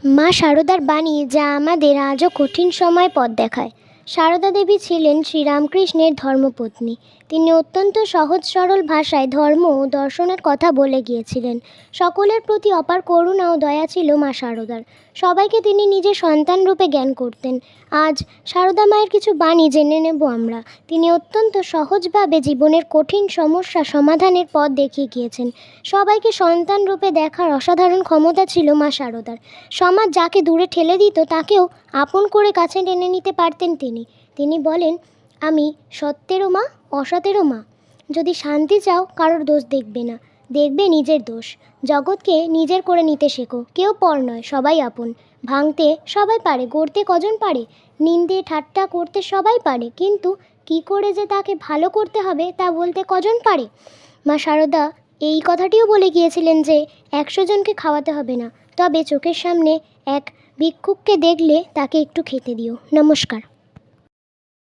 মা শারদার বাণী যা আমাদের আজও কঠিন সময় পথ দেখায়। সারদা দেবী ছিলেন শ্রীরামকৃষ্ণের ধর্মপত্নী। তিনি অত্যন্ত সহজ সরল ভাষায় ধর্ম ও দর্শনের কথা বলে গিয়েছিলেন। সকলের প্রতি অপার করুণা ও দয়া ছিল মা শারদার। সবাইকে তিনি নিজের সন্তান রূপে জ্ঞান করতেন। আজ শারদা মায়ের কিছু বাণী জেনে নেব আমরা। তিনি অত্যন্ত সহজভাবে জীবনের কঠিন সমস্যা সমাধানের পথ দেখিয়ে গিয়েছেন। সবাইকে সন্তান রূপে দেখার অসাধারণ ক্ষমতা ছিল মা শারদার। সমাজ যাকে দূরে ঠেলে দিত তাকেও আপন করে কাছে টেনে নিতে পারতেন তিনি বলেন, আমি সত্যেরও মা, অসতেরও মা। যদি শান্তি চাও কারোর দোষ দেখবে না, দেখবে নিজের দোষ। জগৎকে নিজের করে নিতে শেখো, কেউ পর নয়, সবাই আপন। ভাঙতে সবাই পারে, গড়তে কজন পারে। নিন্দে ঠাট্টা করতে সবাই পারে, কিন্তু কি করে যে তাকে ভালো করতে হবে তা বলতে কজন পারে। মা শারদা এই কথাটিও বলে গিয়েছিলেন যে 100 জনকে খাওয়াতে হবে না, তবে চোখের সামনে এক ভিক্ষুককে দেখলে তাকে একটু খেতে দিও। নমস্কার।